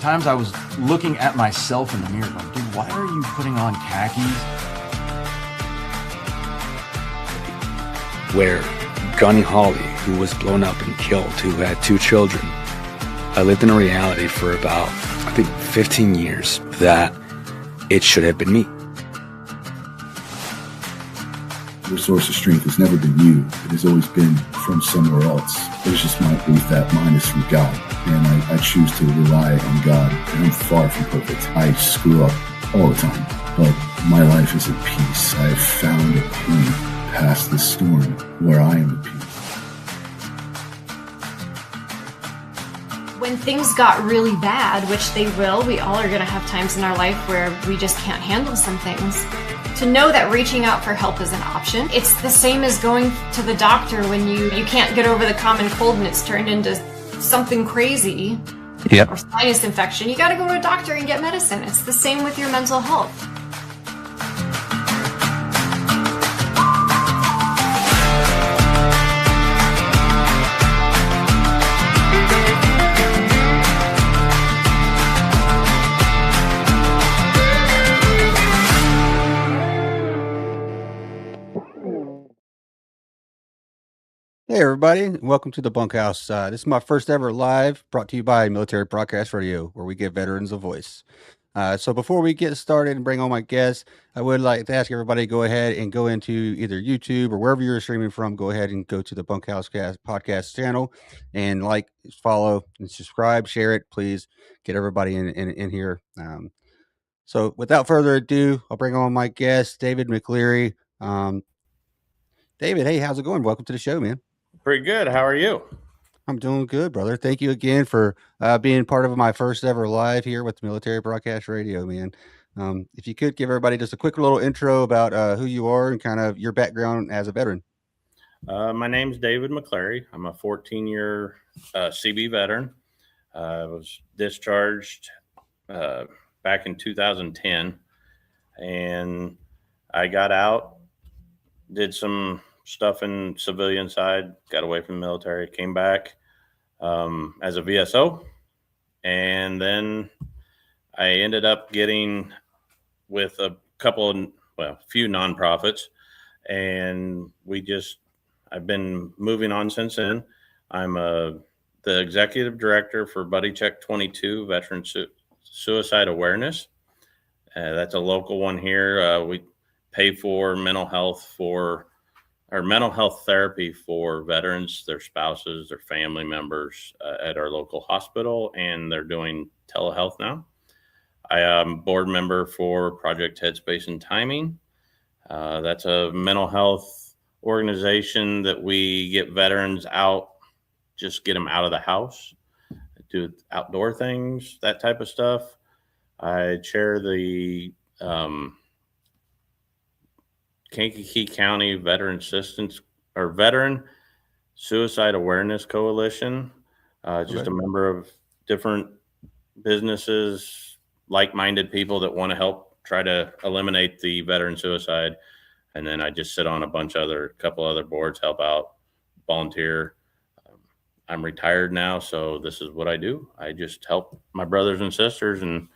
times I was looking at myself in the mirror going, dude, why are you putting on khakis? Where Gunny Hawley, who was blown up and killed, who had 2 children, I lived in a reality for about, I think, 15 years that it should have been me. Your source of strength has never been you. It has always been from somewhere else. It's just my belief that mine is from God, and I choose to rely on God, and I'm far from perfect. I screw up all the time, but my life is at peace. I have found a point past the storm where I am at peace. When things got really bad, which they will, we all are going to have times in our life where we just can't handle some things. To know that reaching out for help is an option. It's the same as going to the doctor when you can't get over the common cold and it's turned into something crazy. Yep. Or sinus infection. You got to go to a doctor and get medicine. It's the same with your mental health. Hey everybody, welcome to the Bunkhouse. This is my first ever live, brought to you by Military Broadcast Radio, where we give veterans a voice. So before we get started and bring on my guests, I would like to ask everybody to go ahead and go into either YouTube or wherever you're streaming from. Go ahead and go to the Bunkhouse podcast channel and like, follow, and subscribe. Share it, please. Get everybody in here. So without further ado, I'll bring on my guest, David McCleary. David, hey, how's it going? Welcome to the show, man. Pretty good. How are you? I'm doing good, brother. Thank you again for being part of my first ever live here with Military Broadcast Radio, man. If you could give everybody just a quick little intro about who you are and kind of your background as a veteran. My name's David McCleary. I'm a 14-year CB veteran. I was discharged back in 2010, and I got out, did some stuff in civilian side, got away from the military, came back as a VSO, and then I ended up getting with a few nonprofits, and I've been moving on since then. I'm the executive director for Buddy Check 22 Veteran Suicide Awareness. That's a local one here. We pay for mental health therapy for veterans, their spouses, their family members at our local hospital, and they're doing telehealth now. I am board member for Project Headspace and Timing. That's a mental health organization that we get veterans out, just get them out of the house, do outdoor things, that type of stuff. I chair the Kankakee County Veteran Suicide Awareness Coalition. Just a member of different businesses, like-minded people that want to help try to eliminate the veteran suicide. And then I just sit on a couple other boards, help out, volunteer. I'm retired now, so this is what I do. I just help my brothers and sisters, and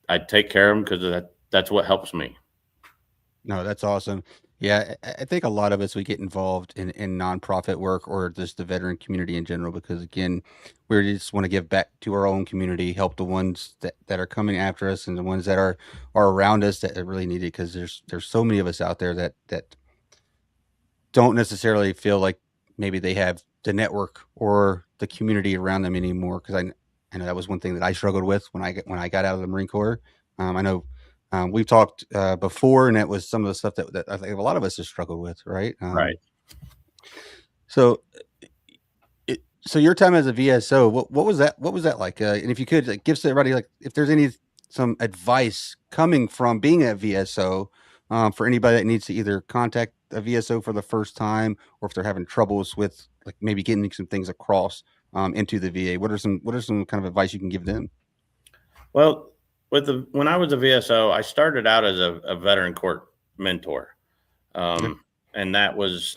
I take care of them because that's what helps me. No, that's awesome. Yeah, I think a lot of us, we get involved in nonprofit work or just the veteran community in general, because again, we just want to give back to our own community, help the ones that are coming after us and the ones that are around us that really need it. Because there's so many of us out there that don't necessarily feel like maybe they have the network or the community around them anymore. Because I know that was one thing that I struggled with when I got out of the Marine Corps. I know. We've talked before, and that was some of the stuff that I think a lot of us have struggled with, right? Right. So your time as a VSO, what was that? What was that like? And if you could give everybody, like, if there's some advice coming from being a VSO for anybody that needs to either contact a VSO for the first time, or if they're having troubles with like maybe getting some things across into the VA, what are some kind of advice you can give them? Well, when I was a VSO, I started out as a veteran court mentor. And I was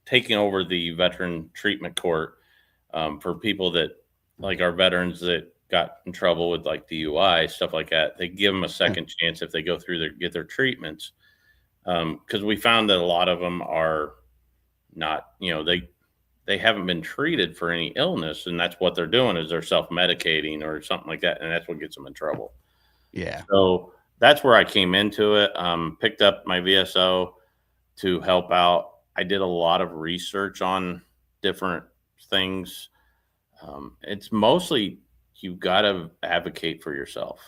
taking over the veteran treatment court for people that like our veterans that got in trouble with like DUI, stuff like that, they give them a second chance if they go through get their treatments. Because we found that a lot of them are not, they haven't been treated for any illness, and that's what they're doing is they're self-medicating or something like that, and that's what gets them in trouble. Yeah. So that's where I came into it. Picked up my VSO to help out. I did a lot of research on different things. It's mostly you've got to advocate for yourself.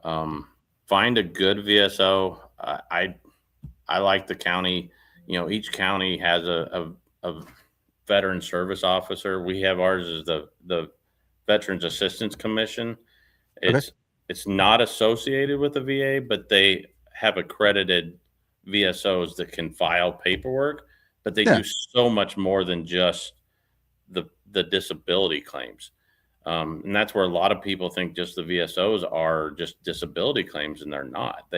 Find a good VSO. I like the county. Each county has a veteran service officer. We have ours as the Veterans Assistance Commission. It's not associated with the VA, but they have accredited VSOs that can file paperwork, but they do so much more than just the disability claims. And that's where a lot of people think just the VSOs are just disability claims, and they're not.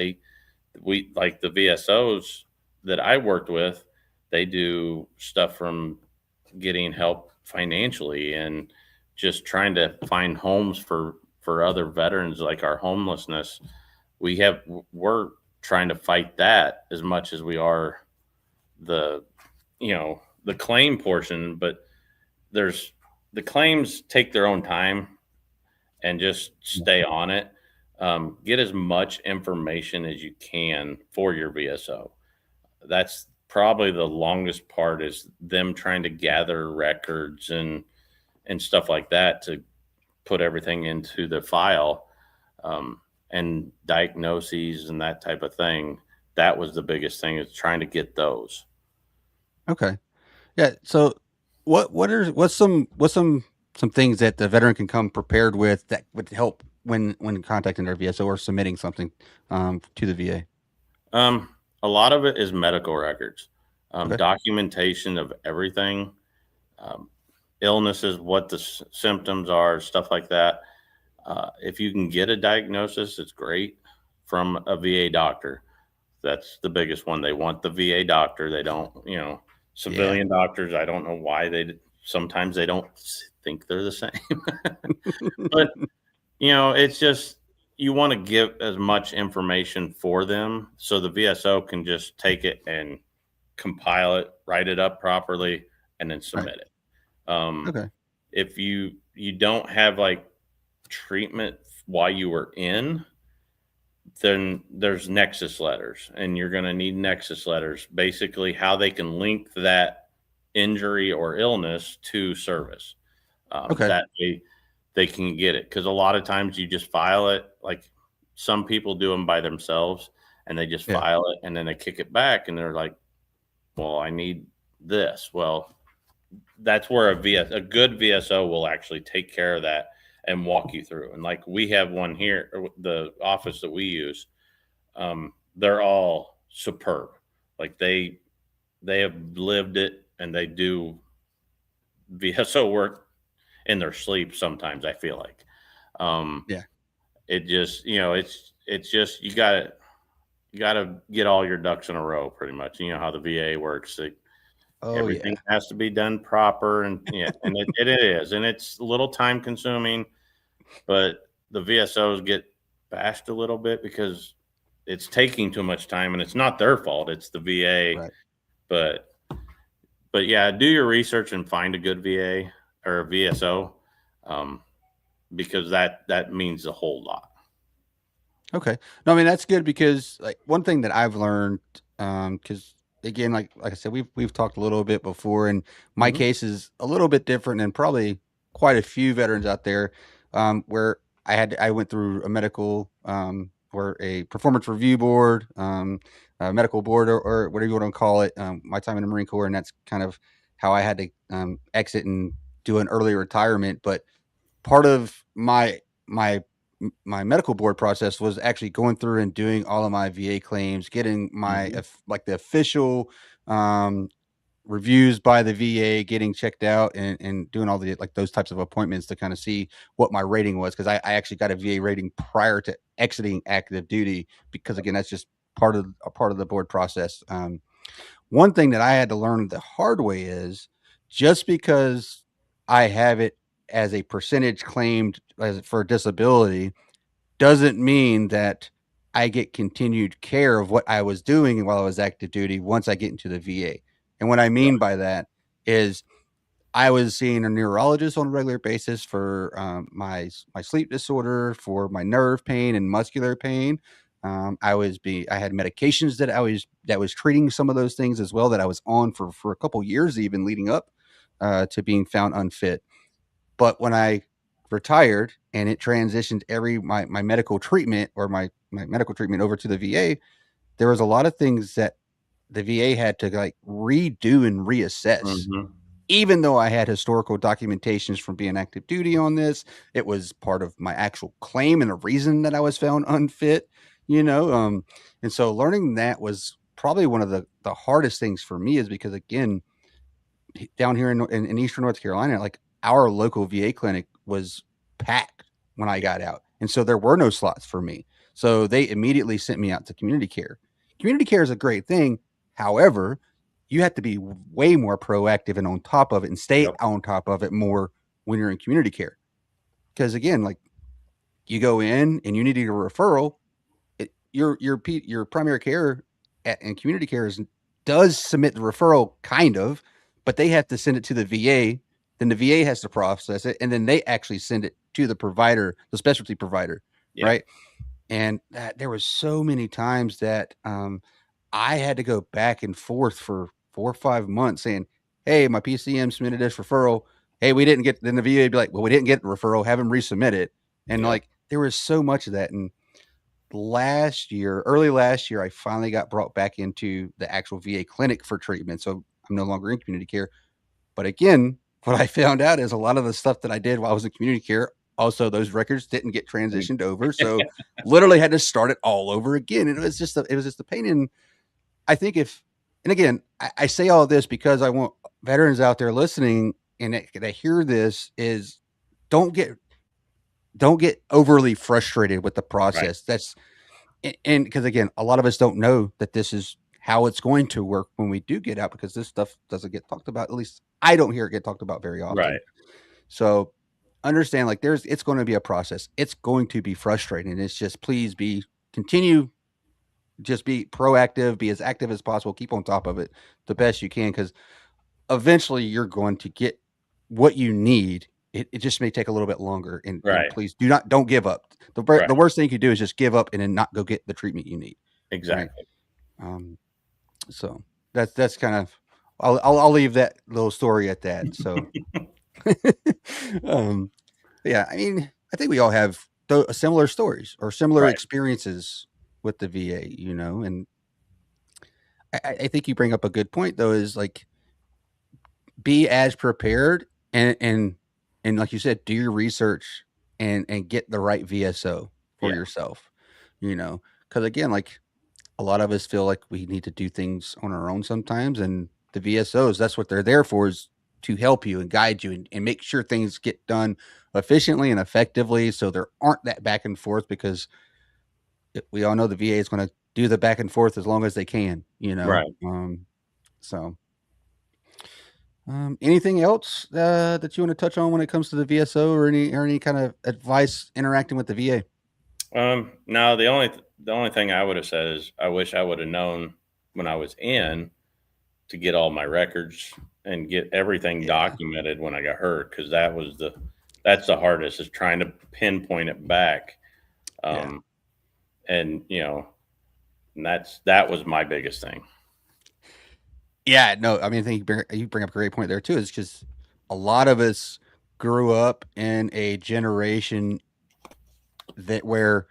We like the VSOs that I worked with, they do stuff from getting help financially and just trying to find homes for other veterans, like our homelessness. We're trying to fight that as much as we are the claim portion, but the claims take their own time and just stay on it. Get as much information as you can for your VSO. That's probably the longest part, is them trying to gather records and stuff like that to put everything into the file, and diagnoses and that type of thing. That was the biggest thing, is trying to get those. Okay. Yeah. So what's some things that the veteran can come prepared with that would help when contacting their VSO or submitting something to the VA? A lot of it is medical records, documentation of everything, illnesses, what the symptoms are, stuff like that. If you can get a diagnosis, it's great, from a VA doctor. That's the biggest one. They want the VA doctor. They don't, civilian doctors. I don't know why sometimes they don't think they're the same, but it's just, you want to give as much information for them so the VSO can just take it and compile it, write it up properly, and then submit it. If you don't have like treatment while you were in, then there's nexus letters, and you're going to need nexus letters, basically how they can link that injury or illness to service. That they can get it, because a lot of times you just file it. Like, some people do them by themselves, and they just file it, and then they kick it back, and they're like, well, I need this. Well, that's where a good VSO will actually take care of that and walk you through. And like, we have one here, the office that we use, they're all superb. Like, they have lived it, and they do VSO work in their sleep sometimes, I feel like. It just, it's just, you gotta get all your ducks in a row, pretty much. You know how the VA works. Everything has to be done proper, and and it is, and it's a little time consuming, but the VSOs get bashed a little bit because it's taking too much time, and it's not their fault. It's the VA. Right. But yeah, do your research and find a good VA or a VSO, because that means a whole lot. Okay. No, I mean, that's good, because like one thing that I've learned, because again, like I said, we've talked a little bit before, and my case is a little bit different than probably quite a few veterans out there, where I went through a medical, or a performance review board, a medical board, or whatever you want to call it, my time in the Marine Corps, and that's kind of how I had to exit and do an early retirement. But part of my medical board process was actually going through and doing all of my VA claims, getting my like the official reviews by the VA, getting checked out, and doing all the like those types of appointments to kind of see what my rating was, because I actually got a VA rating prior to exiting active duty, because again, that's just part of the board process. One thing that I had to learn the hard way is, just because I have it as a percentage claimed as for disability doesn't mean that I get continued care of what I was doing while I was active duty once I get into the VA. And what I mean by that is I was seeing a neurologist on a regular basis for my sleep disorder, for my nerve pain and muscular pain. I had medications that was treating some of those things as well that I was on for a couple years even leading up to being found unfit. But when I retired and it transitioned my medical treatment or my medical treatment over to the VA, there was a lot of things that the VA had to like redo and reassess. Mm-hmm. Even though I had historical documentations from being active duty on this, it was part of my actual claim and the reason that I was found unfit, you know. And so learning that was probably one of the hardest things for me is because again, down here in Eastern North Carolina, like our local VA clinic was packed when I got out. And so there were no slots for me. So they immediately sent me out to community care. Community care is a great thing. However, you have to be way more proactive and on top of it and stay on top of it more when you're in community care. Because again, like you go in and you need a referral, your primary care and community care does submit the referral kind of, but they have to send it to the VA. Then the VA has to process it, and then they actually send it to the provider, the specialty provider, right? And that there was so many times that I had to go back and forth for 4 or 5 months saying, "Hey, my PCM submitted this referral. Hey, we didn't get." Then the VA would be like, "Well, we didn't get the referral. Have them resubmit it." And like there was so much of that. And early last year, I finally got brought back into the actual VA clinic for treatment. So I'm no longer in community care. But again, what I found out is a lot of the stuff that I did while I was in community care, also those records didn't get transitioned over. So literally had to start it all over again. And it was just a pain. And I think and again, I say all this because I want veterans out there listening and that hear this is don't get overly frustrated with the process. That's and because again, a lot of us don't know that this is how it's going to work when we do get out because this stuff doesn't get talked about. At least I don't hear it get talked about very often. Right. So understand like it's going to be a process. It's going to be frustrating. It's just please continue, just be proactive, be as active as possible, keep on top of it the best you can because eventually you're going to get what you need. It just may take a little bit longer. And please don't give up. The worst thing you could do is just give up and then not go get the treatment you need. Exactly. Right? So that's kind of, I'll leave that little story at that. So, yeah, I mean, I think we all have similar stories or similar experiences with the VA, you know, and I think you bring up a good point though, is like, be as prepared and like you said, do your research and get the right VSO for yourself, you know, because again, like a lot of us feel like we need to do things on our own sometimes, and the VSOs, that's what they're there for, is to help you and guide you and make sure things get done efficiently and effectively, so there aren't that back and forth because we all know the VA is going to do the back and forth as long as they can, you know. Right. So. Anything else that you want to touch on when it comes to the VSO or any kind of advice interacting with the VA? No, the only thing I would have said is I wish I would have known when I was in to get all my records and get everything documented when I got hurt, because that's the hardest, is trying to pinpoint it back. And you know, that was my biggest thing. Yeah, no, I mean, I think you bring up a great point there too. Is because a lot of us grew up in a generation where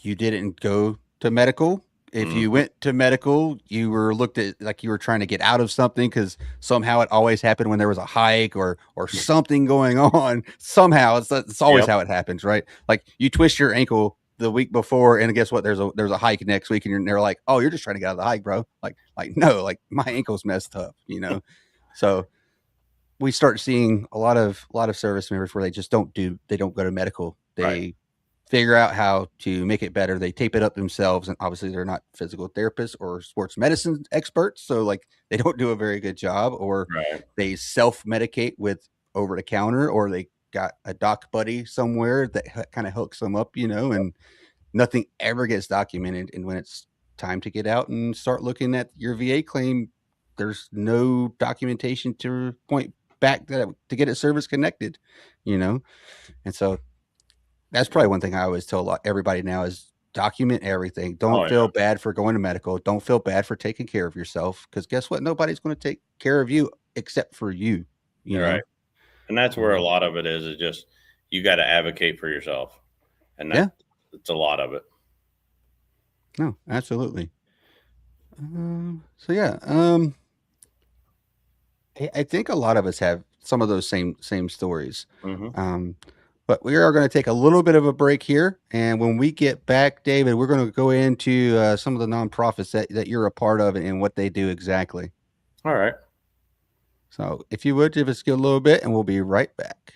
you didn't go to medical. If you went to medical, you were looked at like you were trying to get out of something because somehow it always happened when there was a hike or something going on. Somehow it's always how it happens, right? Like you twist your ankle the week before, and guess what? There's a hike next week, and they're like, "Oh, you're just trying to get out of the hike, bro." Like no, like my ankle's messed up, you know. So we start seeing a lot of service members where they don't go to medical. They figure out how to make it better. They tape it up themselves, and obviously they're not physical therapists or sports medicine experts, so like they don't do a very good job, or they self-medicate with over the counter, or they got a doc buddy somewhere that kind of hooks them up, and nothing ever gets documented. And when it's time to get out and start looking at your VA claim, there's no documentation to point back to get it service connected, And so that's probably one thing I always tell everybody now is document everything. Don't feel bad for going to medical. Don't feel bad for taking care of yourself, because guess what? Nobody's going to take care of you except for you. You're right. And that's where a lot of it is just you got to advocate for yourself. And it's a lot of it. No, absolutely. I think a lot of us have some of those same stories. But we are going to take a little bit of a break here. And when we get back, David, we're going to go into some of the nonprofits that you're a part of and what they do exactly. All right. So if you would, give us a little bit and we'll be right back.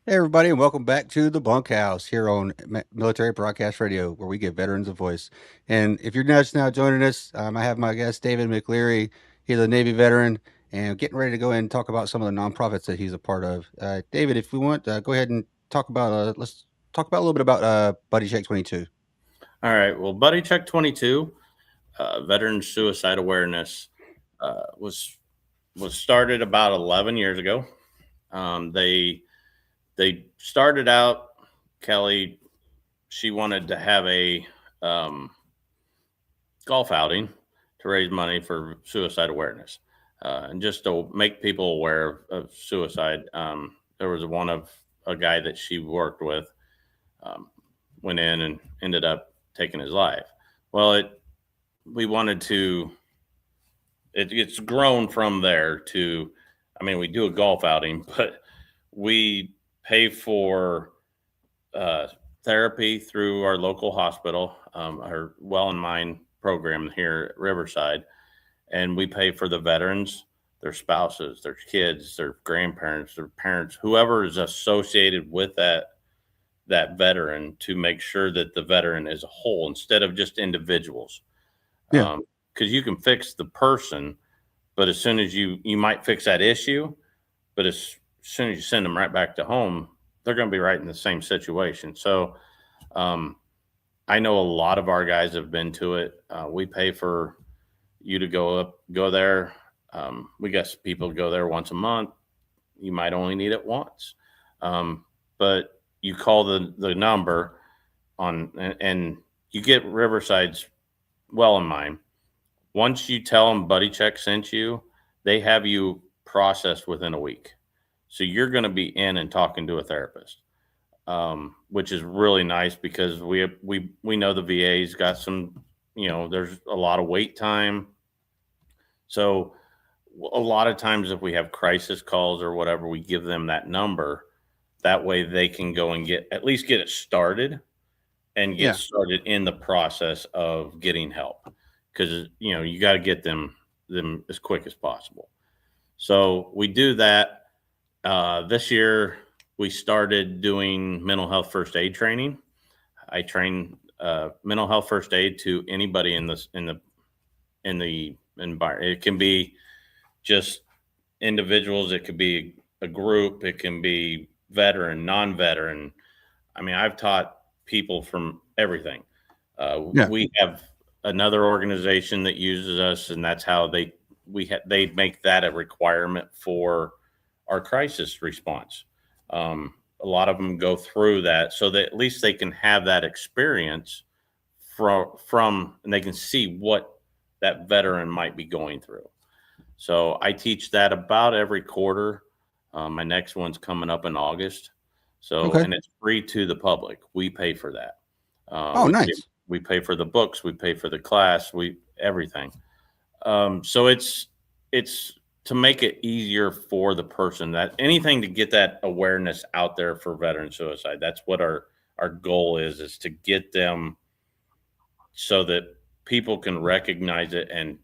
Hey, everybody, and welcome back to the Bunkhouse here on Military Broadcast Radio, where we give veterans a voice. And if you're just now joining us, I have my guest, David McCleary. He's a Navy veteran, and getting ready to go ahead and talk about some of the nonprofits that he's a part of. David, if we want, go ahead and talk about, let's talk about a little bit about Buddy Check 22. All right. Well, Buddy Check 22, Veteran Suicide Awareness, was started about 11 years ago. They started out, Kelly, she wanted to have a golf outing to raise money for suicide awareness, and just to make people aware of suicide. There was a guy that she worked with, um, went in and ended up taking his life. Well, we wanted to. It's grown from there to. I mean, we do a golf outing, but we pay for uh, therapy through our local hospital, our Well and Mind program here at Riverside, and we pay for the veterans, their spouses, their kids, their grandparents, their parents, whoever is associated with that veteran, to make sure that the veteran is a whole instead of just individuals. Yeah. Because you can fix the person, but as soon as you might fix that issue, but as soon as you send them right back to home, they're going to be right in the same situation. So um, I know a lot of our guys have been to it. We pay for you to go there. We got people go there once a month. You might only need it once, but you call the number on, and you get Riverside's Well in Mind. Once you tell them Buddy Check sent you, they have you processed within a week. So you're going to be in and talking to a therapist, which is really nice because we know the VA's got some, there's a lot of wait time. So a lot of times if we have crisis calls or whatever, we give them that number. That way they can go and at least get it started and get Yeah. started in the process of getting help. Because, you got to get them as quick as possible. So we do that. This year we started doing mental health first aid training. I train mental health first aid to anybody in the environment. It can be just individuals. It could be a group. It can be veteran, non-veteran. I mean, I've taught people from everything. Yeah. We have another organization that uses us, and that's how they make that a requirement for our crisis response. A lot of them go through that so that at least they can have that experience from and they can see what that veteran might be going through. So I teach that about every quarter. My next one's coming up in August. So, Okay. and it's free to the public. We pay for that. Nice. We pay for the books. We pay for the class. Everything. So it's to make it easier for the person, that anything to get that awareness out there for veteran suicide. That's what our goal is to get them so that people can recognize it and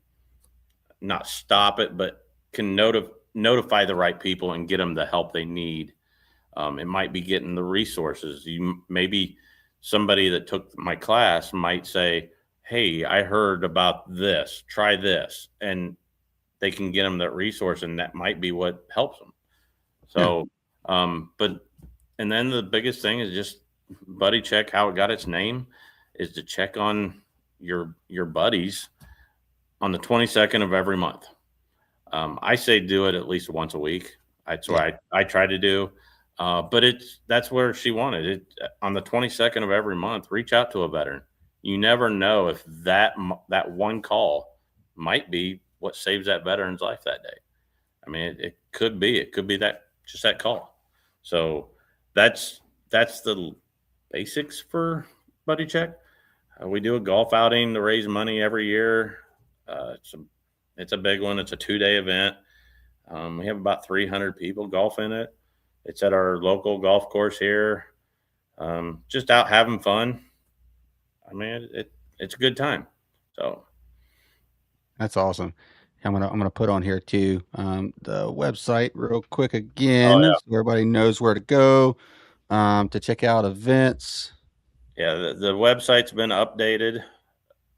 not stop it, but can notify the right people and get them the help they need. It might be getting the resources. Maybe somebody that took my class might say, "Hey, I heard about this. Try this," and they can get them that resource, and that might be what helps them. So, and then the biggest thing is just Buddy Check. How it got its name is to check on your buddies on the 22nd of every month. I say do it at least once a week. That's what I try to do. But that's where she wanted it. On the 22nd of every month, reach out to a veteran. You never know if that one call might be what saves that veteran's life that day. I mean, it could be that call. So that's the basics for Buddy Check. We do a golf outing to raise money every year. It's a big one. It's a 2-day event. We have about 300 people golf in it. It's at our local golf course here. Just out having fun. I mean, it's a good time. So That's awesome. I'm gonna put on here too the website real quick oh again yeah, so everybody knows where to go to check out events. yeah. The website's been updated.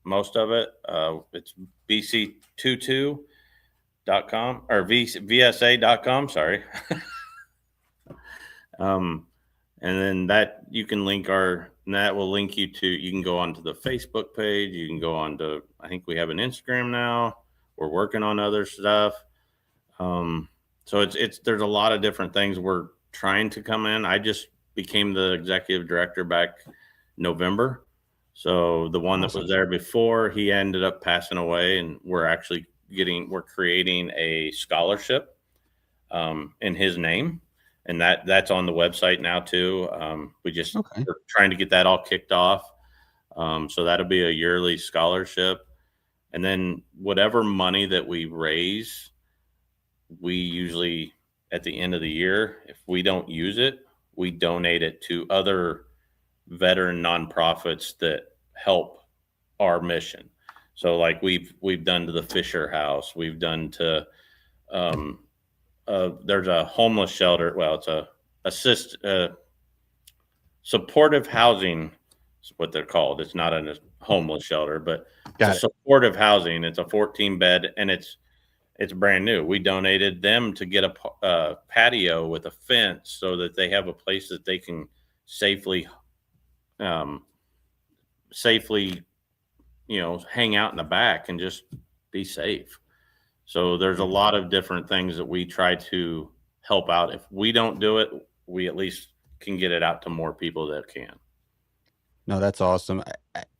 Most of it. It's bc22.com or vsa.com. Sorry. And then that you can that will link you to, you can go onto the Facebook page. You can go on to, I think we have an Instagram now. We're working on other stuff. So there's a lot of different things we're trying to come in. I just became the executive director back November. So the one that Awesome. was there before, he ended up passing away, and we're creating a scholarship in his name, and that's on the website now too. Okay. We're trying to get that all kicked off. So that'll be a yearly scholarship, and then whatever money that we raise, we usually at the end of the year, if we don't use it, we donate it to other veteran nonprofits that help our mission. So like we've done to the Fisher House, we've done to um, there's a homeless shelter. Well, it's a assist supportive housing is what they're called. It's not a homeless shelter, but Got it's a it. supportive housing. It's a 14 bed, and it's brand new. We donated them to get a patio with a fence so that they have a place that they can safely um, safely hang out in the back and just be safe. So there's a lot of different things that we try to help out. If we don't do it, we at least can get it out to more people that can. No, that's awesome.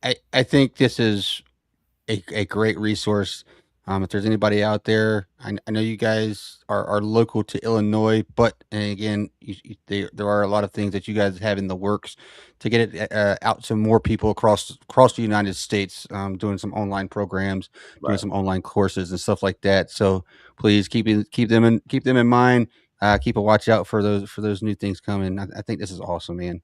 I think this is a great resource. If there's anybody out there, I know you guys are local to Illinois, but and again, there are a lot of things that you guys have in the works to get it out to more people across the United States. Doing some online programs, doing Right. some online courses and stuff like that. So please keep them in mind. Keep a watch out for those new things coming. I think this is awesome, man.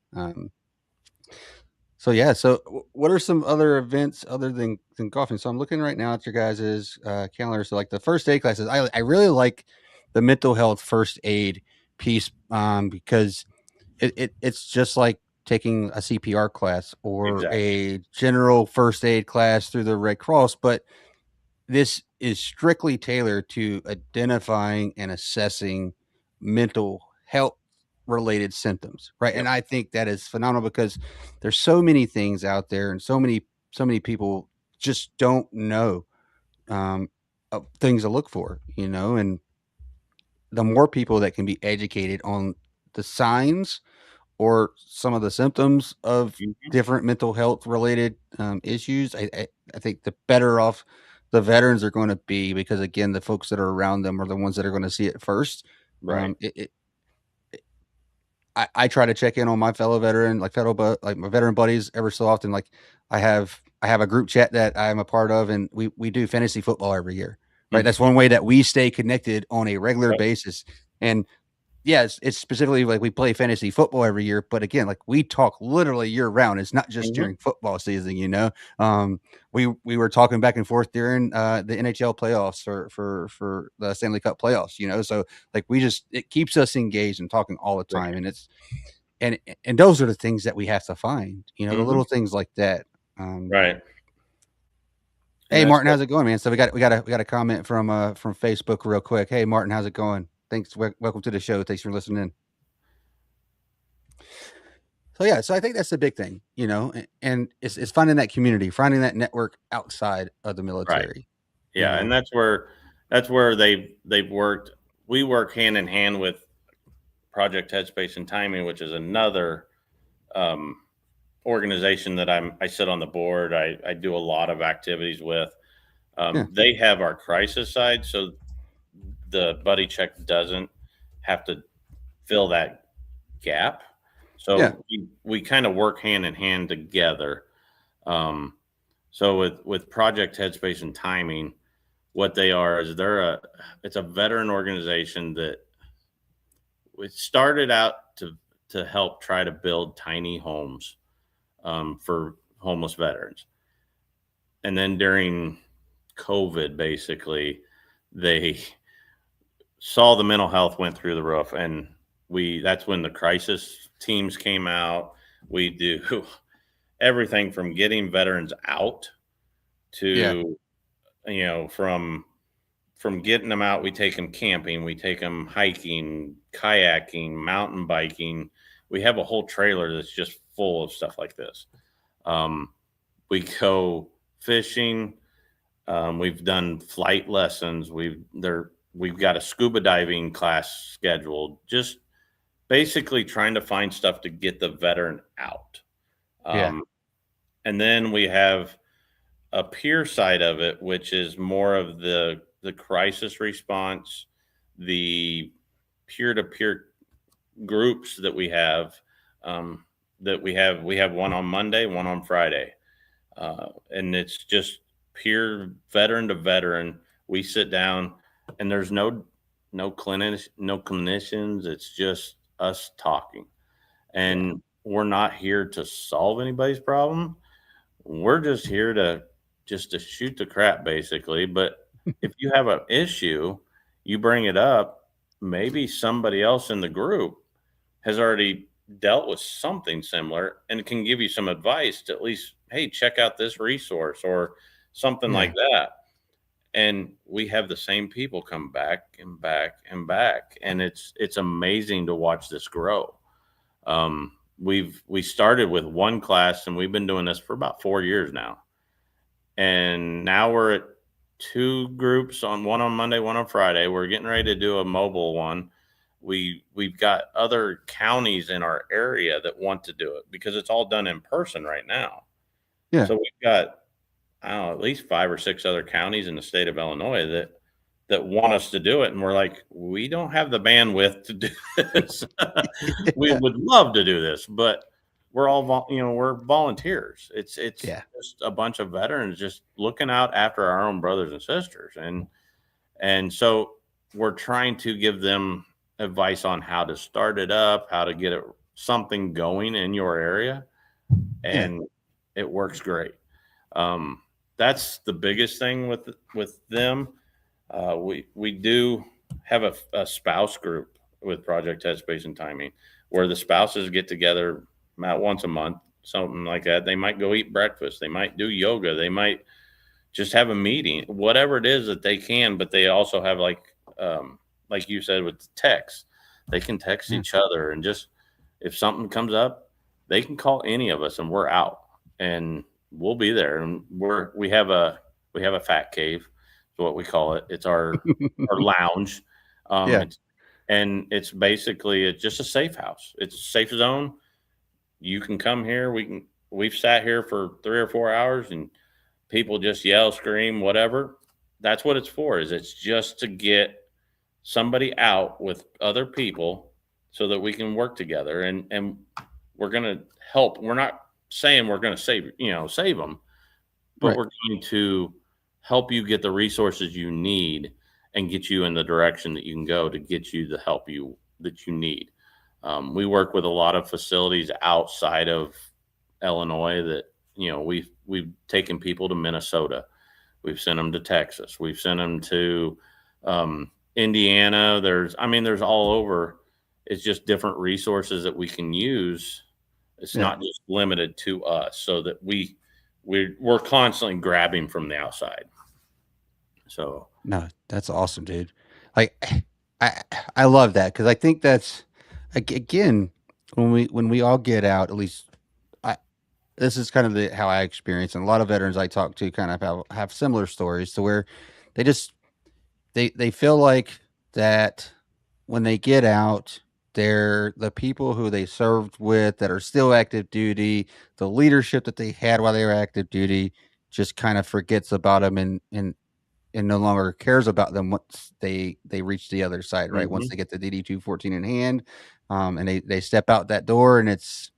So yeah, so what are some other events other than golfing? So I'm looking right now at your guys's calendar. So like the first aid classes, I really like the mental health first aid piece because it's just like taking a CPR class or Exactly. a general first aid class through the Red Cross, but this is strictly tailored to identifying and assessing mental health related symptoms, right? Yep. And I think that is phenomenal because there's so many things out there and so many people just don't know things to look for, and the more people that can be educated on the signs or some of the symptoms of Mhm. different mental health related issues, I think the better off the veterans are going to be because again, the folks that are around them are the ones that are going to see it first. Right. I try to check in on my fellow veteran, like my veteran buddies ever so often. Like I have a group chat that I'm a part of, and we do fantasy football every year. Right, that's Mhm. one way that we stay connected on a regular Yep. basis. And yeah, it's specifically like we play fantasy football every year, but again, like we talk literally year round. It's not just Mhm. during football season. Um, we were talking back and forth during the NHL playoffs for the Stanley Cup playoffs. So like it keeps us engaged and talking all the Right. time, and and those are the things that we have to find. The Mhm. little things like that. Um, Right. And Hey that's Martin, what how's it going, man? So we got a comment from Facebook real quick. Hey Martin, how's it going? Thanks. Welcome to the show. Thanks for listening in. So yeah, so I think that's the big thing, and it's finding that community, finding that network outside of the right. military, you Yeah, and know. that's where they've worked. We work hand in hand with Project Headspace and Timing, which is another um, organization that I sit on the board. I do a lot of activities with. Yeah, They have our crisis side, so the buddy check doesn't have to fill that gap. yeah, So we kind of work hand in hand together. Um, so with Project Headspace and Timing, what they are is it's a veteran organization that it started out to help try to build tiny homes for homeless veterans, and then during COVID, basically, they saw the mental health went through the roof, and that's when the crisis teams came out. We do everything from getting veterans out yeah, to from getting them out. We take them camping, we take them hiking, kayaking, mountain biking. We have a whole trailer that's just full of stuff like this. um, we go fishing. We've done flight lessons. We've got a scuba diving class scheduled. Just basically trying to find stuff to get the veteran out. yeah. Um, And then we have a peer side of it, which is more of the crisis response, the peer to peer groups that we have. Um, we have one on Monday, one on Friday, and it's just peer veteran to veteran. We sit down, and there's no clinicians. It's just us talking, and we're not here to solve anybody's problem. We're just here to shoot the crap, basically. But if you have an issue, you bring it up. Maybe somebody else in the group has already dealt with something similar and can give you some advice to at least, hey, check out this resource or something Yeah. like that. And we have the same people come back and back and back, and it's amazing to watch this grow. We started with one class, and we've been doing this for about 4 years now, and now we're at two groups, on one on Monday, one on Friday. We're getting ready to do a mobile one. We've got other counties in our area that want to do it because it's all done in person right now. Yeah. So we've got, I don't know, at least 5 or 6 other counties in the state of Illinois that want us to do it, and we're like, we don't have the bandwidth to do this. We Yeah. would love to do this, but we're all we're volunteers. It's Yeah. just a bunch of veterans just looking out after our own brothers and sisters, and so we're trying to give them advice on how to start it up, how to get something going in your area, Yeah. and it works great. That's the biggest thing with them. We do have a spouse group with Project Headspace and Timing, where the spouses get together about once a month, something like that. They might go eat breakfast. They might do yoga. They might just have a meeting, whatever it is that they can. But they also have, like you said, with the text, they can text Yeah. each other, and just if something comes up, they can call any of us, and we're out, and we'll be there. And we have a fat cave, is what we call it. It's our lounge. Yeah. It's basically it's just a safe house. It's a safe zone. You can come here. We've sat here for 3 or 4 hours, and people just yell, scream, whatever. That's what it's for. Is it's just to get somebody out with other people so that we can work together, and we're going to help. We're not saying we're going to save them, but Right. we're going to help you get the resources you need and get you in the direction that you can go to get you the help that you need. We work with a lot of facilities outside of Illinois that we've taken people to Minnesota, we've sent them to Texas, we've sent them to Indiana. There's all over. It's just different resources that we can use. It's Yeah. not just limited to us, so that we're constantly grabbing from the outside. So No, that's awesome, dude. Like, I I love that because I think that's again when we all get out. At least I this is kind of how I experience, and a lot of veterans I talk to kind of have similar stories to where they just they feel like that when they get out, they're the people who they served with that are still active duty, the leadership that they had while they were active duty just kind of forgets about them and no longer cares about them once they reach the other side, right? Once mhm, they get the DD 214 in hand, and they step out that door, and it's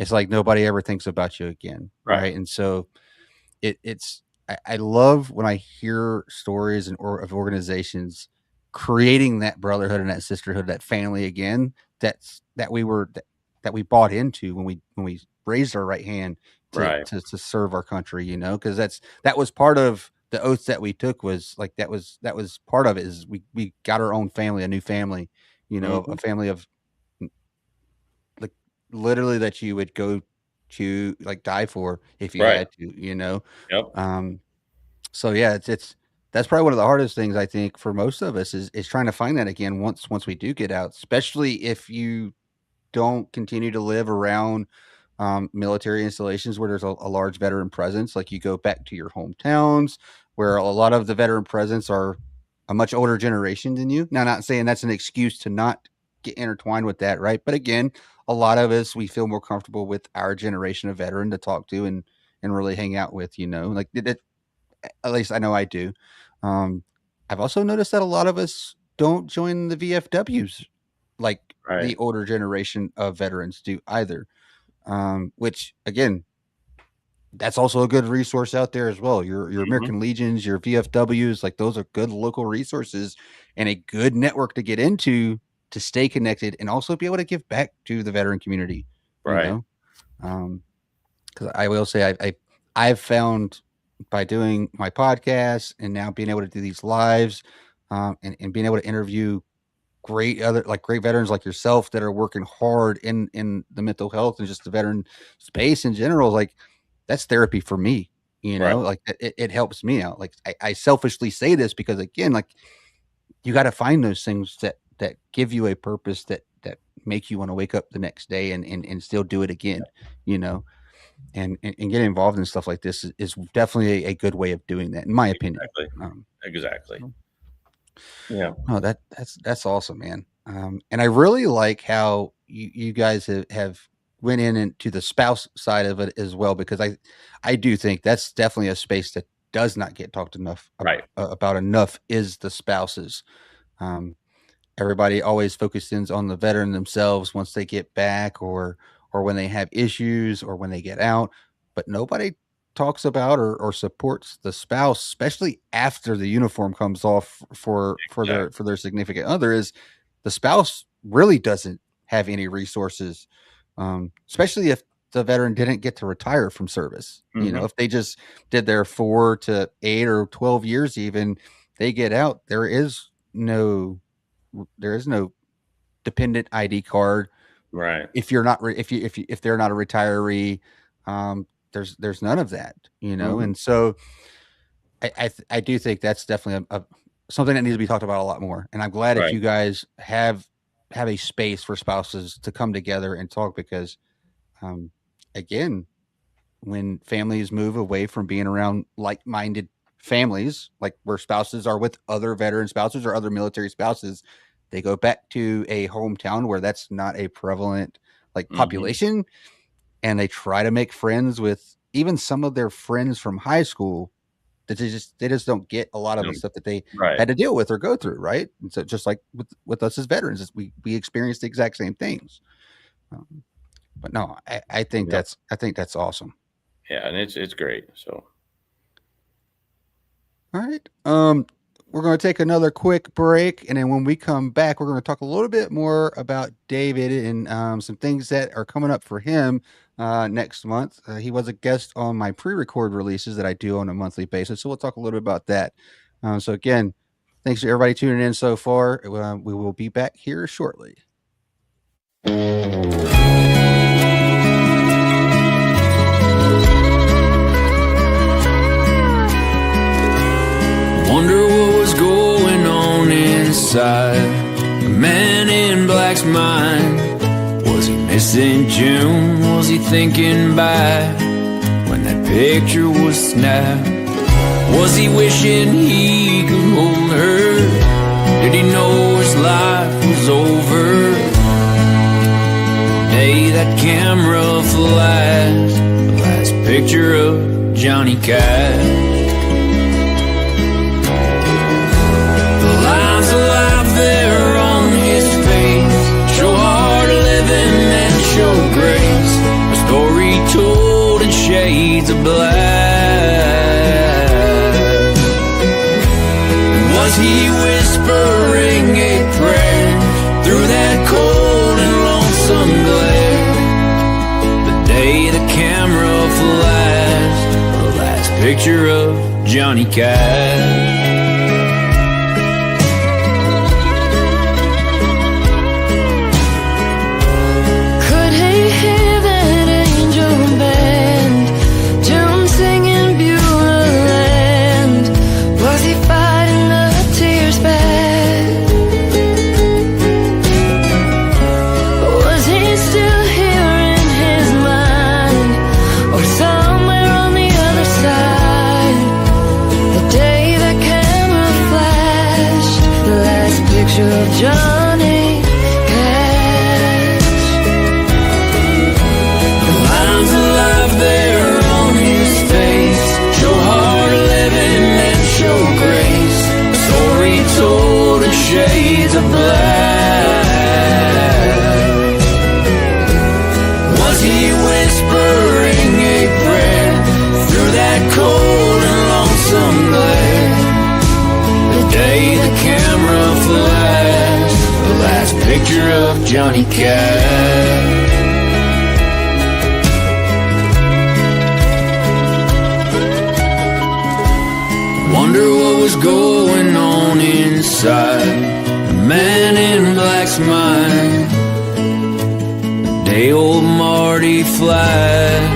like nobody ever thinks about you again, right, right? And so it's I love when I hear stories of organizations creating that brotherhood and that sisterhood, that family again. That we bought into when we raised our right hand right, to serve our country, because that was part of the oaths that we took. Was like that was part of it. Is we got our own family, a new family, a mhm, family of like literally that you would go to like die for if you right, had to. yep, Um, so yeah, it's that's probably one of the hardest things I think for most of us is trying to find that again once we do get out, especially if you don't continue to live around military installations where there's a large veteran presence. Like you go back to your hometowns where a lot of the veteran presence are a much older generation than you. Now, not saying that's an excuse to not get intertwined with that, right? But again, a lot of us we feel more comfortable with our generation of veteran to talk to and and really hang out with, like at least I know I do. I've also noticed that a lot of us don't join the VFWs like the older generation of veterans do either. Which again, that's also a good resource out there as well. Your American Legions, your VFWs, like those are good local resources and a good network to get into to stay connected and also be able to give back to the veteran community. Because I will say I've found by doing my podcast and now being able to do these lives and being able to interview great veterans like yourself that are working hard in the mental health and just the veteran space in general, like that's therapy for me, like it helps me out. Like I selfishly say this because again, like you got to find those things that give you a purpose that make you want to wake up the next day and still do it again, and getting involved in stuff like this is definitely a good way of doing that, in my opinion. Exactly. Yeah. Oh, that's awesome, man. And I really like how you guys have went into the spouse side of it as well, because I do think that's definitely a space that does not get talked enough about enough is the spouses. Everybody always focuses on the veteran themselves once they get back or when they have issues or when they get out, but nobody talks about or supports the spouse, especially after the uniform comes off for their significant other. Is the spouse really doesn't have any resources, especially if the veteran didn't get to retire from service. If they just did their 4 to 8 or 12 years, even they get out, there is no dependent ID card. Right. If you're not, if they're not a retiree, there's none of that, and so I do think that's definitely something that needs to be talked about a lot more. And I'm glad if you guys have a space for spouses to come together and talk, because again, when families move away from being around like-minded families, like where spouses are with other veteran spouses or other military spouses, they go back to a hometown where that's not a prevalent population. And they try to make friends with even some of their friends from high school that they just don't get a lot of the stuff that they had to deal with or go through. Right. And so just like with us as veterans, we experienced the exact same things. But no, I think that's awesome. Yeah. And it's great. So. All right. We're going to take another quick break, and then when we come back, we're going to talk a little bit more about David and some things that are coming up for him next month. He was a guest on my pre-record releases that I do on a monthly basis, so we'll talk a little bit about that. So again, thanks to everybody tuning in so far. We will be back here shortly. Wonder what was going on inside the man in black's mind. Was he missing June? Was he thinking back when that picture was snapped? Was he wishing he could hold her? Did he know his life was over? The day that camera flashed the last picture of Johnny Cash. There on his face, show hard living and show grace, a story told in shades of black. Was he whispering a prayer through that cold and lonesome glare? The day the camera flashed the last picture of Johnny Cash. Somewhere on the other side, the day that came he whispering a prayer through that cold and lonesome glare. The day the camera flashed the last picture of Johnny Cash. Wonder what was going on inside the man in black's mind. Day old Marty flashed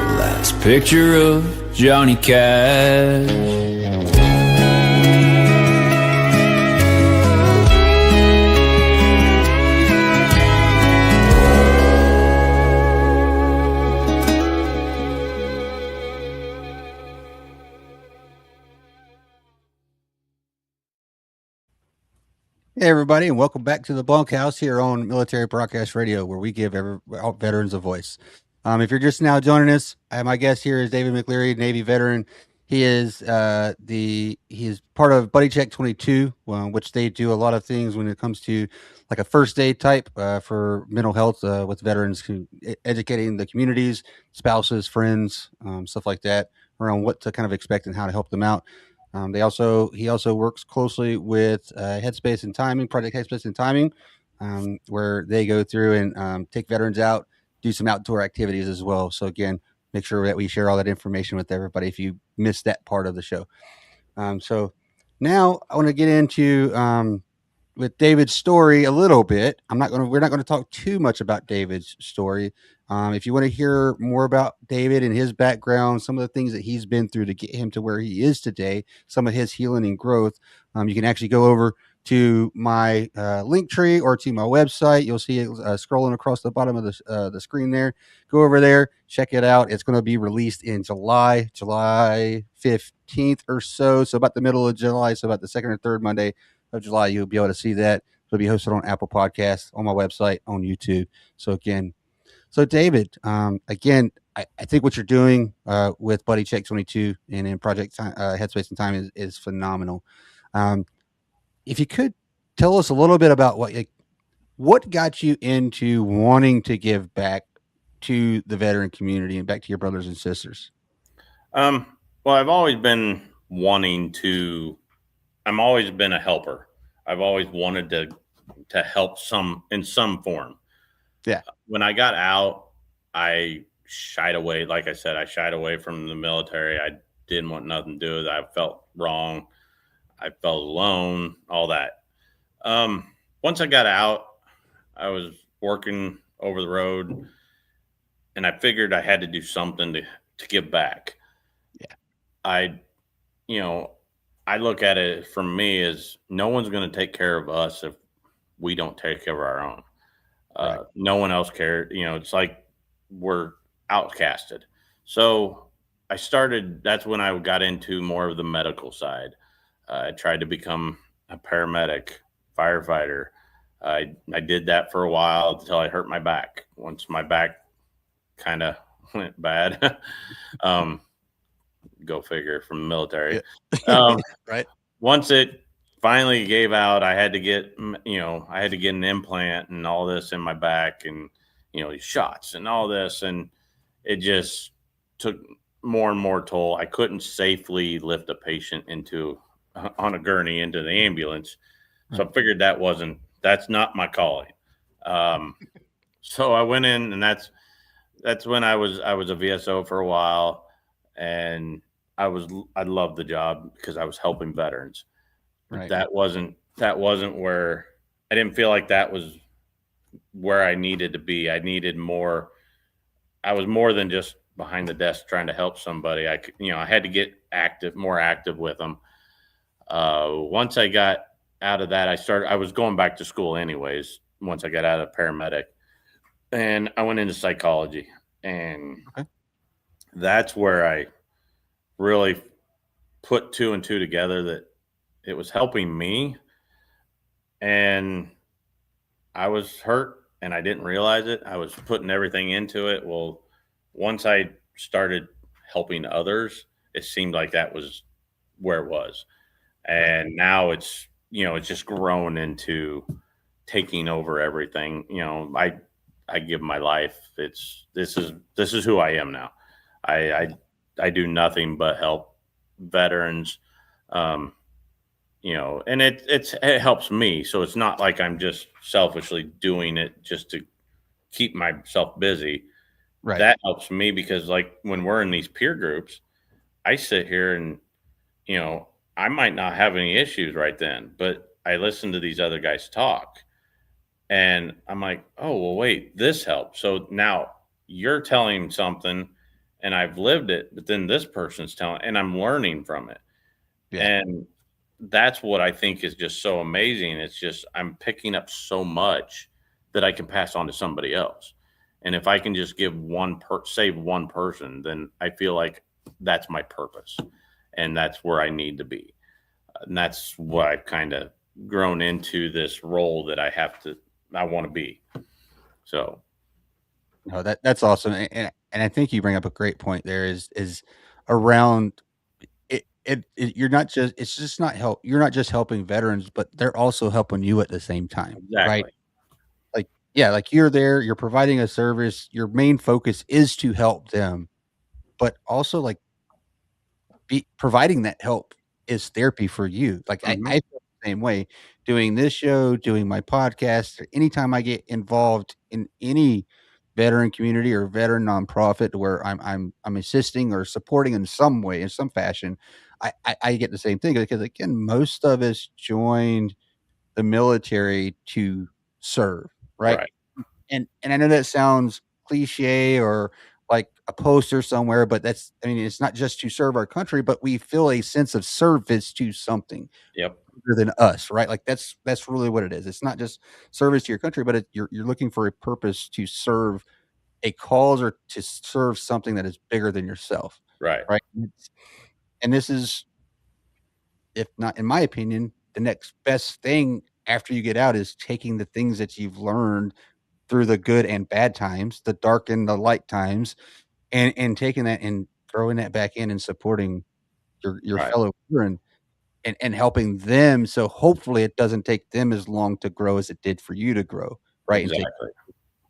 the last picture of Johnny Cash. Hey, everybody, and welcome back to the Bunkhouse here on Military Broadcast Radio, where we give all veterans a voice. If you're just now joining us, my guest here is David McCleary, Navy veteran. He is he is part of Buddy Check 22, which they do a lot of things when it comes to like a first aid type for mental health with veterans, educating the communities, spouses, friends, stuff like that, around what to kind of expect and how to help them out. He also works closely with Headspace and Timing, Project Headspace and Timing, where they go through and take veterans out, do some outdoor activities as well. So again, make sure that we share all that information with everybody if you missed that part of the show. So now I want to get into with David's story a little bit. We're not going to talk too much about David's story. If you want to hear more about David and his background, some of the things that he's been through to get him to where he is today, some of his healing and growth, you can actually go over to my link tree or to my website. You'll see it scrolling across the bottom of the screen there. Go over there, check it out. It's going to be released in July 15th or so. So about the middle of July, so about the second or third Monday of July, you'll be able to see that. It'll be hosted on Apple Podcasts, on my website, on YouTube. So David, again, I think what you're doing with Buddy Check 22 and in Project Headspace and Time is phenomenal. If you could tell us a little bit about what got you into wanting to give back to the veteran community and back to your brothers and sisters. Well, I've always been I'm always been a helper. I've always wanted to help in some form. Yeah. When I got out, I shied away. Like I said, I shied away from the military. I didn't want nothing to do with it. I felt wrong. I felt alone, all that. Once I got out, I was working over the road and I figured I had to do something to give back. Yeah. I look at it from me as no one's going to take care of us if we don't take care of our own. Right. No one else cared. It's like we're outcasted. So that's when I got into more of the medical side. I tried to become a paramedic, firefighter. I did that for a while until I hurt my back. Once my back kind of went bad, go figure, from the military. Right. Once it finally gave out, I had to get an implant and all this in my back, and these shots and all this, and it just took more and more toll. I couldn't safely lift a patient on a gurney into the ambulance, so I figured that's not my calling. So I went in, and that's when I was a VSO for a while, and I loved the job because I was helping veterans. Right. That wasn't where I didn't feel like that was where I needed to be. I needed more. I was more than just behind the desk trying to help somebody. I had to get more active with them. Once I got out of that, I was going back to school anyways. Once I got out of paramedic, and I went into psychology, and that's where I really put two and two together, that it was helping me, and I was hurt and I didn't realize it. I was putting everything into it. Well, once I started helping others, it seemed like that was where it was. And now it's just grown into taking over everything. I give my life. This is who I am now. I do nothing but help veterans. Um, and it helps me. So it's not like I'm just selfishly doing it just to keep myself busy. Right. That helps me because like when we're in these peer groups, I sit here and, I might not have any issues right then, but I listen to these other guys talk and I'm like, oh, well, wait, this helps. So now you're telling something and I've lived it, but then this person's telling, and I'm learning from it. Yeah. And that's what I think is just so amazing. It's just I'm picking up so much that I can pass on to somebody else. And if I can just give save one person, then I feel like that's my purpose. And that's where I need to be. And that's what I've kind of grown into this role that I want to be. So No, that's awesome. And I think you bring up a great point there is around you're not just it's just not help you're not just helping veterans, but they're also helping you at the same time, right? exactly. Like, yeah, like you're there, you're providing a service, your main focus is to help them, but also like providing that help is therapy for you. Like I Mhm. feel the same way doing this show, doing my podcast, or anytime I get involved in any veteran community or veteran nonprofit where I'm assisting or supporting in some way, in some fashion, I get the same thing because again, most of us joined the military to serve, right? Right. And I know that sounds cliche or like a poster somewhere, but I mean, it's not just to serve our country, but we feel a sense of service to something Yep. bigger than us, right? Like that's really what it is. It's not just service to your country, but you're looking for a purpose to serve a cause or to serve something that is bigger than yourself, Right. right? And this is, if not, in my opinion, the next best thing after you get out is taking the things that you've learned through the good and bad times, the dark and the light times, and taking that and throwing that back in and supporting your Right. fellow veteran and helping them. So hopefully it doesn't take them as long to grow as it did for you to grow, right? And take, Exactly.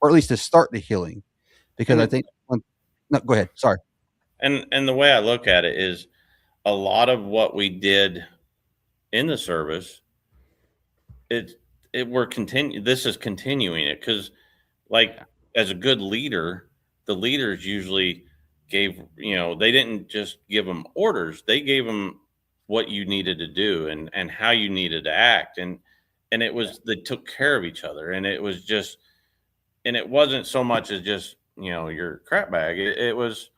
or at least to start the healing, because I And think. No, go ahead. Sorry. and the way I look at it is a lot of what we did in the service, it we're continue this is continuing it because like as a good leader, the leaders usually gave, they didn't just give them orders, they gave them what you needed to do and how you needed to act and it was they took care of each other and it was just and it wasn't so much as just, your crap bag. It was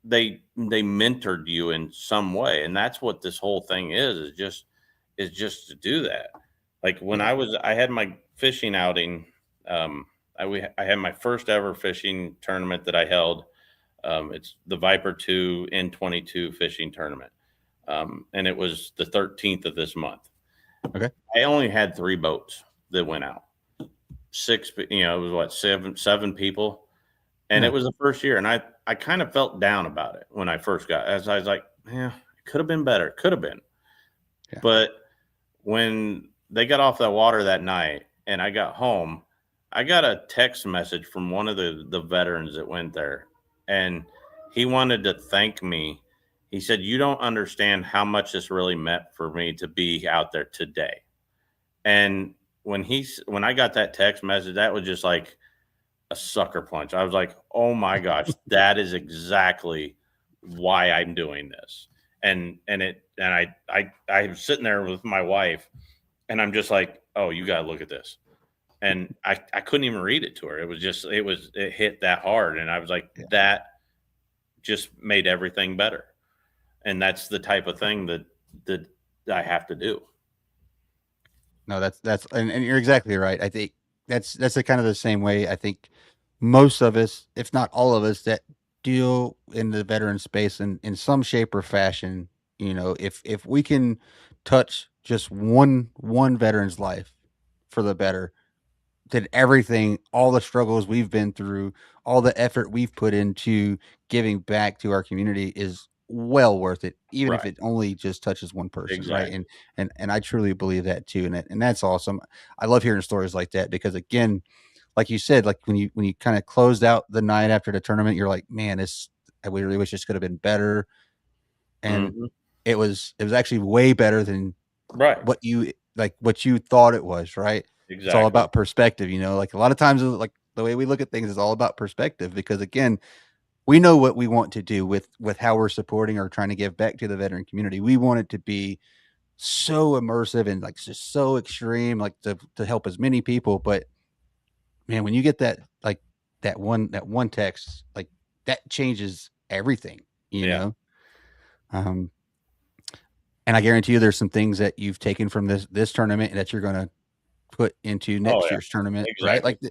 they mentored you in some way, and that's what this whole thing is just to do that. Like when Yeah. I had my fishing outing. I had my first ever fishing tournament that I held. It's the Viper 2 N22 fishing tournament, and it was the 13th of this month. Okay. I only had 3 boats that went out. It was what, seven people, and Yeah. it was the first year, and I kind of felt down about it when I first got. As I was like, yeah, it could have been better, could have been, Yeah. but when they got off that water that night, and I got home, I got a text message from one of the veterans that went there, and he wanted to thank me. He said, "You don't understand how much this really meant for me to be out there today." And when I got that text message, that was just like a sucker punch. I was like, "Oh my gosh, that is exactly why I'm doing this." And was sitting there with my wife, and I'm just like, "Oh, you got to look at this." And I couldn't even read it to her. It hit that hard, and I was like, Yeah. that just made everything better. And that's the type of thing that I have to do. No, that's and you're exactly right. I think that's the kind of the same way I think most of us, if not all of us, that deal in the veteran space in some shape or fashion, if we can touch just one veteran's life for the better, then everything, all the struggles we've been through, all the effort we've put into giving back to our community is well worth it, even if Right. it only just touches one person, right? Exactly. And I truly believe that too, and that's awesome. I love hearing stories like that because again, like you said, like when you kind of closed out the night after the tournament, you're like, man, I really wish this could have been better. And Mhm. it was actually way better than Right. what you thought it was, right? It's all Exactly. about perspective, like a lot of times, like the way we look at things is all about perspective, because again, we know what we want to do with how we're supporting or trying to give back to the veteran community. We want it to be so immersive and like just so extreme, like to help as many people. But man, when you get that one text, like that changes everything, you Yeah. know. Um, and I guarantee you, there's some things that you've taken from this tournament that you're going to put into Oh next yeah. year's tournament, right? Exactly.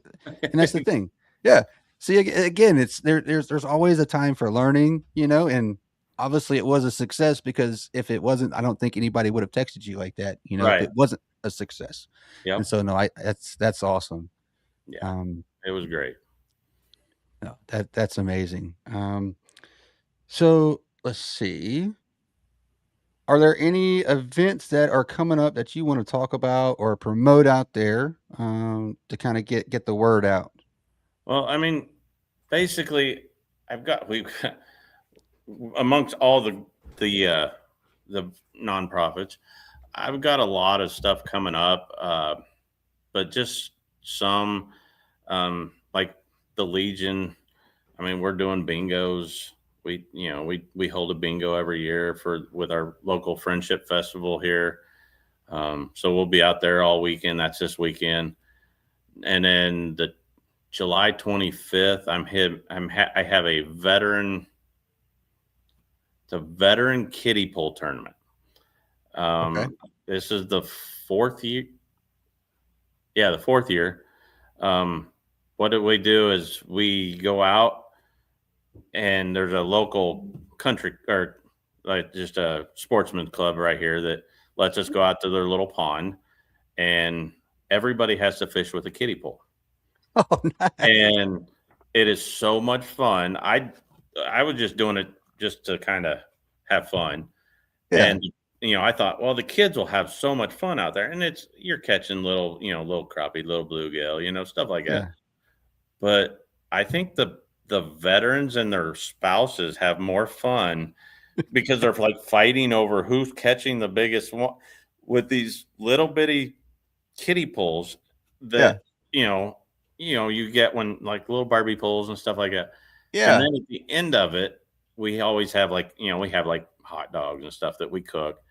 And that's the thing. Yeah. See, again, it's there's always a time for learning, and obviously it was a success, because if it wasn't, I don't think anybody would have texted you like that, if Right. it wasn't a success. And Yep. so, no, that's awesome. Yeah. Um, It was great. no, that's amazing. So let's see. Are there any events that are coming up that you want to talk about or promote out there, to kind of get the word out? Well, I mean, basically, we've got, amongst all the nonprofits, I've got a lot of stuff coming up, but just some, like the Legion. I mean, we're doing bingos. We hold a bingo every year with our local friendship festival here. So we'll be out there all weekend. That's this weekend, and then the July 25th, I have it's a veteran kiddie pool tournament. Okay. This is the fourth year. Yeah, the fourth year. What do we do is we go out, and there's a local country, or like just a sportsman's club right here that lets us go out to their little pond, and everybody has to fish with a kiddie pole. Oh, nice. And it is so much fun. I was just doing it just to kind of have fun, Yeah. and I thought, well, the kids will have so much fun out there, and you're catching little crappie, little bluegill, stuff like that. Yeah. But I think the veterans and their spouses have more fun because they're like fighting over who's catching the biggest one with these little bitty kiddie pools Yeah. that you know you get when like little Barbie pools and stuff like that. And Yeah. then at the end of it, we always have we have like hot dogs and stuff that we cook,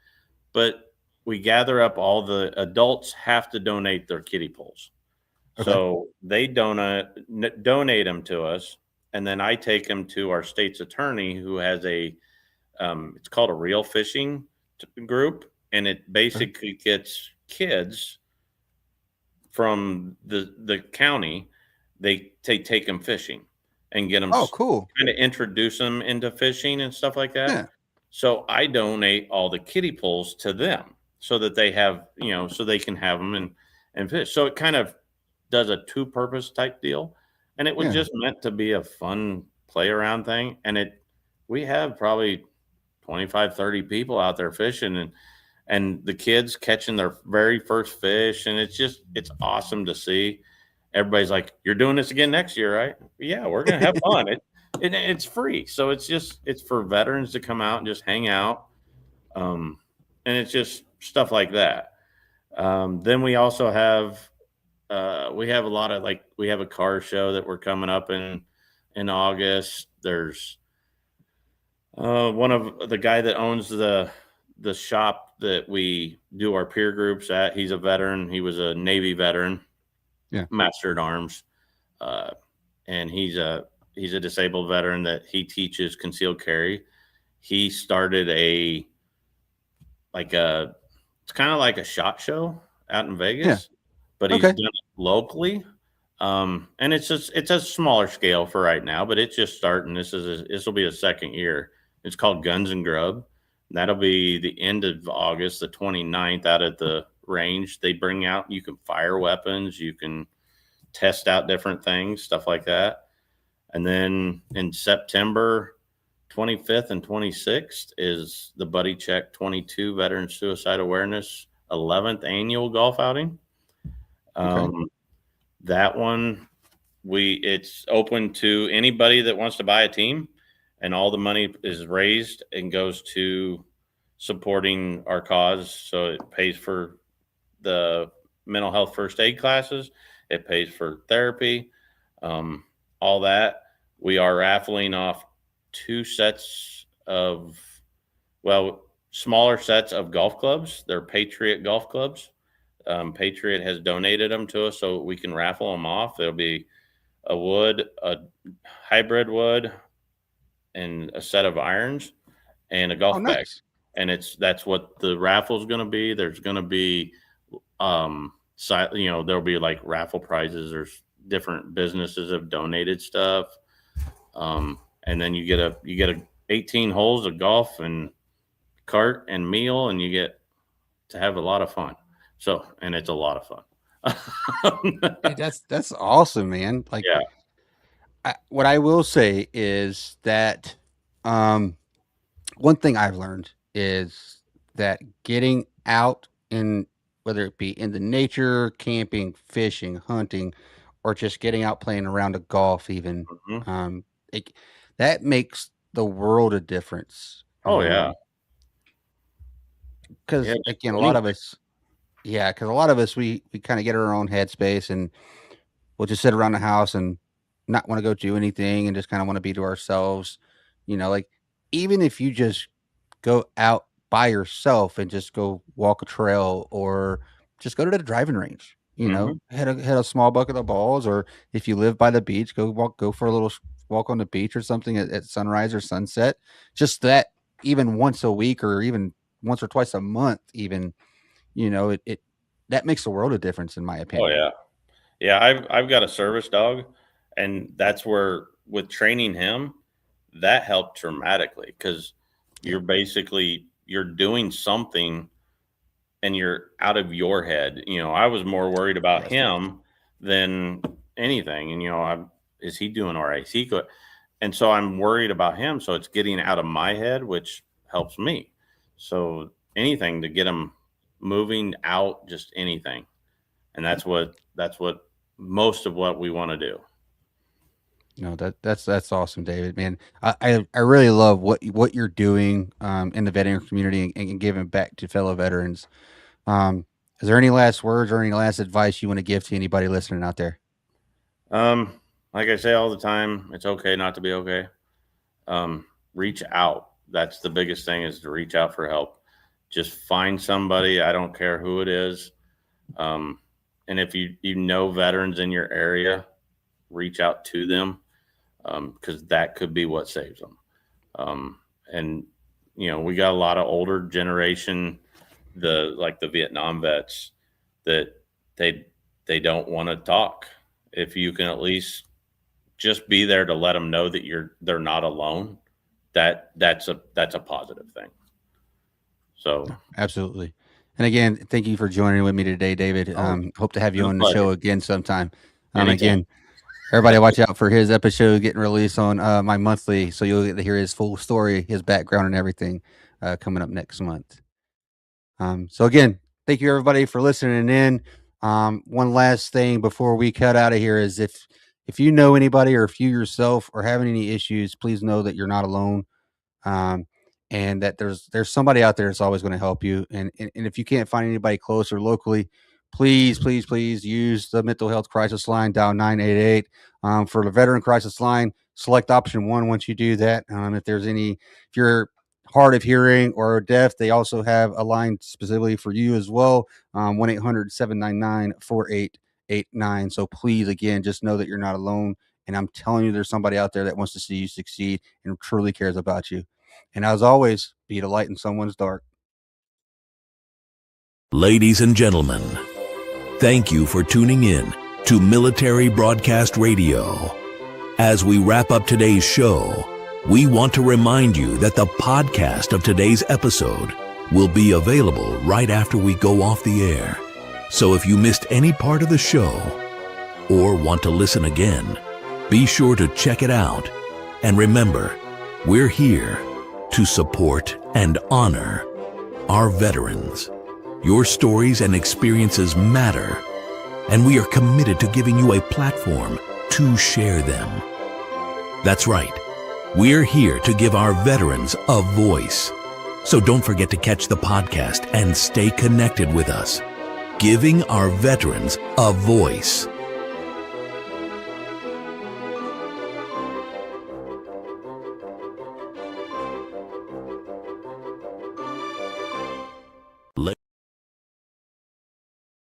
but we gather up all the adults have to donate their kiddie pools. Okay. So they donate them to us, and then I take them to our state's attorney, who has it's called a real fishing group, and it Okay. basically gets kids from the county. They take them fishing and get them Oh, cool. kind of introduce them into fishing and stuff like that. Yeah. So I donate all the kiddie pools to them so that they have, so they can have them and fish. So it kind of does a two purpose type deal. And it was Yeah. just meant to be a fun play around thing. And we have probably 25, 30 people out there fishing, and the kids catching their very first fish. And it's awesome to see. Everybody's like, "You're doing this again next year, right?" Yeah, we're going to have fun. It's free. So it's for veterans to come out and just hang out. Um, and it's just stuff like that. Then we also we have a lot of we have a car show that we're coming up in August. There's one of the guy that owns the shop that we do our peer groups at. He's a veteran. He was a Navy veteran, Yeah. master at arms, uh, and he's a disabled veteran that he teaches concealed carry. He started like a it's kind of like a shot show out in Yeah. Vegas, but he's Okay. done it locally. And it's a smaller scale for right now, but it's just starting. This will be a second year. It's called Guns and Grub. That'll be the end of August, the 29th, out at the range. They bring out, you can fire weapons, you can test out different things, stuff like that. And then in September 25th and 26th is the Buddy Check 22 Veteran Suicide Awareness 11th annual golf outing. Okay. That one, it's open to anybody that wants to buy a team, and all the money is raised and goes to supporting our cause. So it pays for the mental health first aid classes. It pays for therapy, all that. We are raffling off 2 sets of, smaller sets of golf clubs. They're Patriot golf clubs. Patriot has donated them to us so we can raffle them off. There'll be a hybrid wood, and a set of irons, and a golf bag. Nice. And that's what the raffle is going to be. There's going to be, there'll be like raffle prizes. There's different businesses have donated stuff. And then you get 18 holes of golf and cart and meal, and you get to have a lot of fun. So, and it's a lot of fun. Hey, that's awesome, man. Like, yeah. What I will say is that one thing I've learned is that getting out in, whether it be in the nature, camping, fishing, hunting, or just getting out playing around a golf, even, that makes the world a difference. Oh, yeah. Because again, a lot of us, we kind of get our own headspace, and we'll just sit around the house and not want to go do anything, and just kind of want to be to ourselves. Like, even if you just go out by yourself and just go walk a trail, or just go to the driving range, hit a small bucket of balls, or if you live by the beach, go for a little walk on the beach or something at sunrise or sunset. Just that, even once a week, or even once or twice a month, even, that makes the world a difference, in my opinion. Oh, yeah. Yeah. I've got a service dog, and that's where, with training him, that helped dramatically, because you're doing something and you're out of your head. I was more worried about him than anything. And, is he doing all right? Is he good? And so I'm worried about him. So it's getting out of my head, which helps me. So anything to get him moving out, just anything. And that's what most of what we want to do. No, that's awesome, David, man. I really love what you're doing in the veteran community, and giving back to fellow veterans. Is there any last words or any last advice you want to give to anybody listening out there? Like I say all the time, it's okay not to be okay. Reach out. That's the biggest thing, is to reach out for help. Just find somebody. I don't care who it is. And if you know veterans in your area, reach out to them, because that could be what saves them. And we got a lot of older generation, like the Vietnam vets, that they don't want to talk. If you can at least just be there to let them know that they're not alone, that's a positive thing. So absolutely. And again, thank you for joining with me today, David. Hope to have you on the show again sometime. Again, everybody watch out for his episode getting released on my monthly, so you'll get to hear his full story, his background, and everything coming up next month. So again, thank you everybody for listening in. One last thing before we cut out of here is, if you know anybody, or if you yourself are having any issues, please know that you're not alone. And that there's somebody out there that's always going to help you. And if you can't find anybody close or locally, please use the mental health crisis line, dial 988. For the veteran crisis line, select option 1 once you do that. If you're hard of hearing or deaf, they also have a line specifically for you as well, 1-800-799-4889. So please, again, just know that you're not alone. And I'm telling you, there's somebody out there that wants to see you succeed and truly cares about you. And as always, be the light in someone's dark. Ladies and gentlemen, thank you for tuning in to Military Broadcast Radio. As we wrap up today's show, we want to remind you that the podcast of today's episode will be available right after we go off the air. So if you missed any part of the show or want to listen again, be sure to check it out. And remember, we're here to support and honor our veterans. Your stories and experiences matter, and we are committed to giving you a platform to share them. That's right. We're here to give our veterans a voice. So don't forget to catch the podcast and stay connected with us. Giving our veterans a voice.